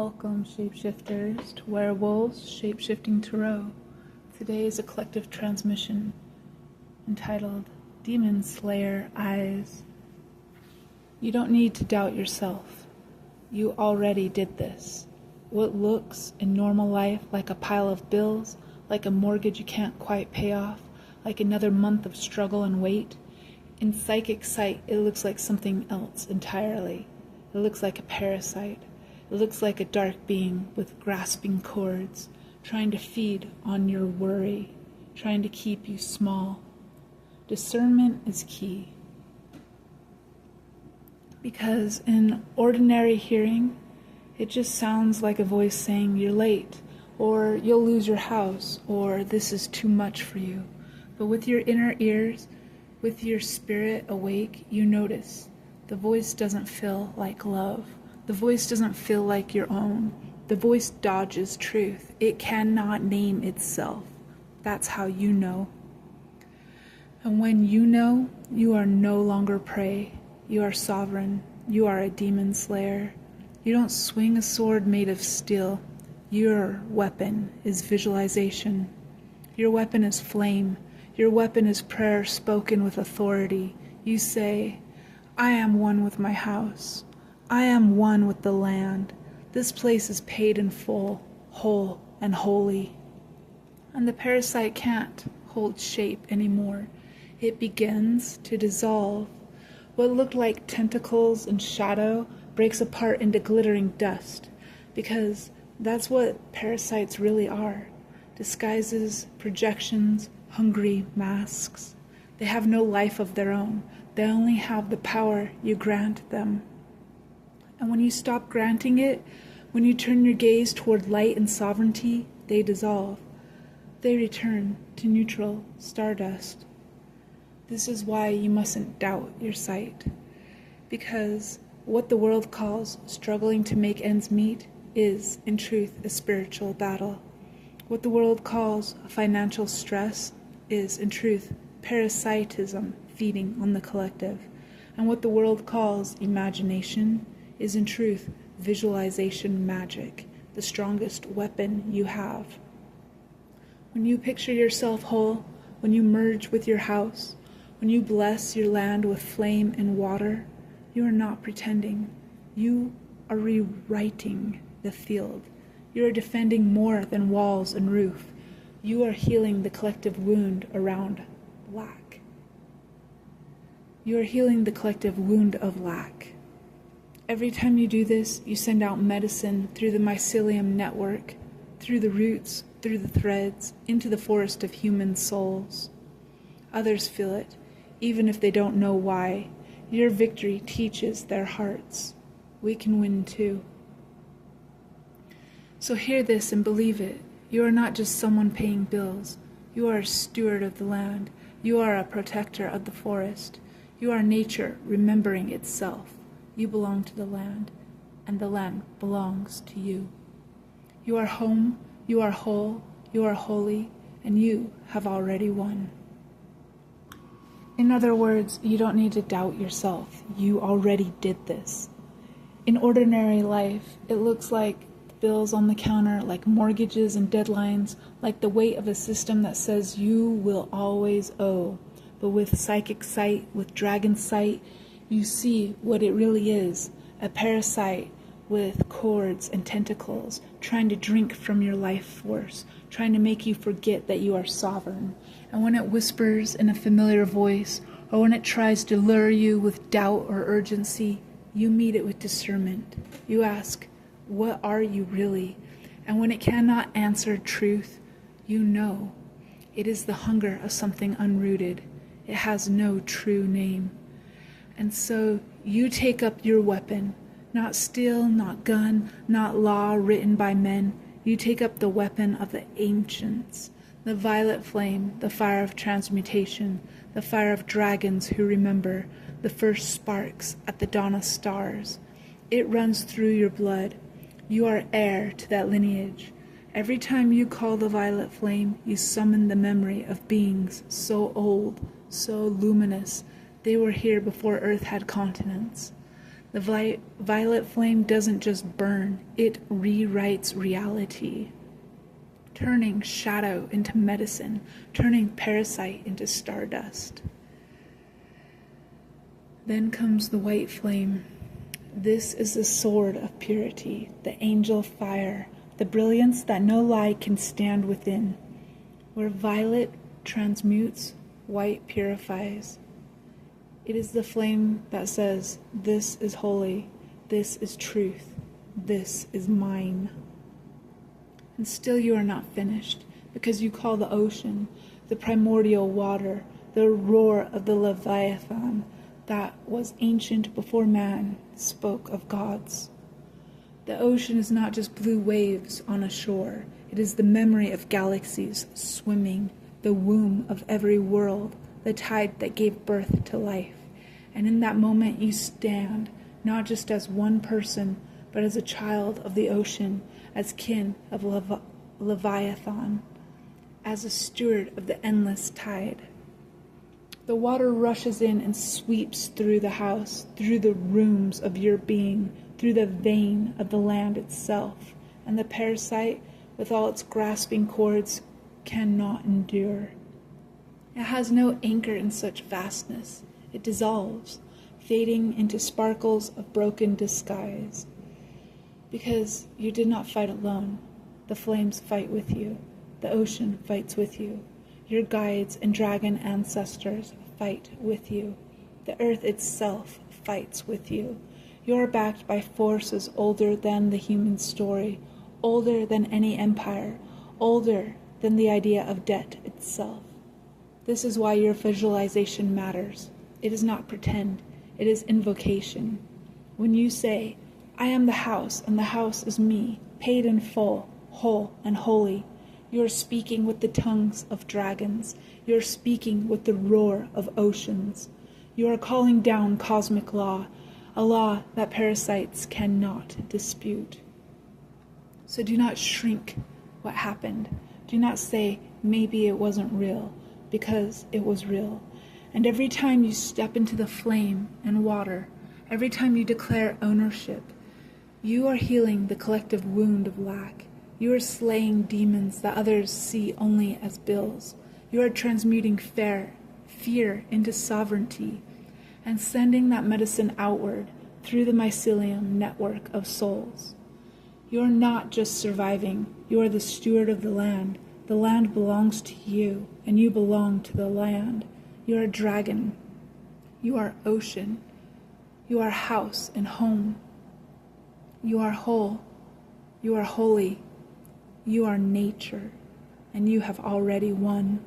Welcome, shapeshifters, to Werewolves Shapeshifting Tarot. Today is a collective transmission entitled Demon Slayer Eyes. You don't need to doubt yourself. You already did this. What looks in normal life like a pile of bills, like a mortgage you can't quite pay off, like another month of struggle and wait, in psychic sight it looks like something else entirely. It looks like a parasite. It looks like a dark being with grasping cords, trying to feed on your worry, trying to keep you small. Discernment is key. Because in ordinary hearing, it just sounds like a voice saying you're late, or you'll lose your house, or this is too much for you. But with your inner ears, with your spirit awake, you notice the voice doesn't feel like love. The voice doesn't feel like your own. The voice dodges truth. It cannot name itself. That's how you know. And when you know, you are no longer prey. You are sovereign. You are a demon slayer. You don't swing a sword made of steel. Your weapon is visualization. Your weapon is flame. Your weapon is prayer spoken with authority. You say, I am one with my house. I am one with the land. This place is paid in full, whole and holy. And the parasite can't hold shape anymore. It begins to dissolve. What looked like tentacles and shadow breaks apart into glittering dust, because that's what parasites really are. Disguises, projections, hungry masks. They have no life of their own. They only have the power you grant them. And when you stop granting it, when you turn your gaze toward light and sovereignty, they dissolve. They return to neutral stardust. This is why you mustn't doubt your sight. Because what the world calls struggling to make ends meet is, in truth, a spiritual battle. What the world calls financial stress is, in truth, parasitism feeding on the collective. And what the world calls imagination is in truth visualization magic, the strongest weapon you have. When you picture yourself whole, when you merge with your house, when you bless your land with flame and water, you are not pretending. You are rewriting the field. You are defending more than walls and roof. You are healing the collective wound around lack. You are healing the collective wound of lack. Every time you do this, you send out medicine through the mycelium network, through the roots, through the threads, into the forest of human souls. Others feel it, even if they don't know why. Your victory teaches their hearts. We can win too. So hear this and believe it. You are not just someone paying bills. You are a steward of the land. You are a protector of the forest. You are nature remembering itself. You belong to the land, and the land belongs to you. You are home, you are whole, you are holy, and you have already won. In other words, you don't need to doubt yourself. You already did this. In ordinary life, it looks like bills on the counter, like mortgages and deadlines, like the weight of a system that says you will always owe. But with psychic sight, with dragon sight, you see what it really is, a parasite with cords and tentacles, trying to drink from your life force, trying to make you forget that you are sovereign. And when it whispers in a familiar voice, or when it tries to lure you with doubt or urgency, you meet it with discernment. You ask, what are you really? And when it cannot answer truth, you know. It is the hunger of something unrooted. It has no true name. And so you take up your weapon, not steel, not gun, not law written by men. You take up the weapon of the ancients, the violet flame, the fire of transmutation, the fire of dragons who remember, the first sparks at the dawn of stars. It runs through your blood. You are heir to that lineage. Every time you call the violet flame, you summon the memory of beings so old, so luminous. They were here before Earth had continents. The violet flame doesn't just burn, it rewrites reality, turning shadow into medicine, turning parasite into stardust. Then comes the white flame. This is the sword of purity, the angel fire, the brilliance that no lie can stand within. Where violet transmutes, white purifies. It is the flame that says, this is holy, this is truth, this is mine. And still you are not finished, because you call the ocean, the primordial water, the roar of the Leviathan that was ancient before man spoke of gods. The ocean is not just blue waves on a shore, it is the memory of galaxies swimming, the womb of every world, the tide that gave birth to life. And in that moment you stand, not just as one person, but as a child of the ocean, as kin of Leviathan, as a steward of the endless tide. The water rushes in and sweeps through the house, through the rooms of your being, through the vein of the land itself, and the parasite, with all its grasping cords, cannot endure. It has no anchor in such vastness. It dissolves, fading into sparkles of broken disguise. Because you did not fight alone. The flames fight with you. The ocean fights with you. Your guides and dragon ancestors fight with you. The earth itself fights with you. You are backed by forces older than the human story, older than any empire, older than the idea of debt itself. This is why your visualization matters. It is not pretend, it is invocation. When you say, I am the house, and the house is me, paid in full, whole and holy, you are speaking with the tongues of dragons. You are speaking with the roar of oceans. You are calling down cosmic law, a law that parasites cannot dispute. So do not shrink what happened. Do not say, maybe it wasn't real, because it was real. And every time you step into the flame and water, every time you declare ownership, you are healing the collective wound of lack. You are slaying demons that others see only as bills. You are transmuting fear into sovereignty, and sending that medicine outward through the mycelium network of souls. You are not just surviving, you are the steward of the land. The land belongs to you, and you belong to the land. You are a dragon. You are ocean. You are house and home. You are whole. You are holy. You are nature, and you have already won.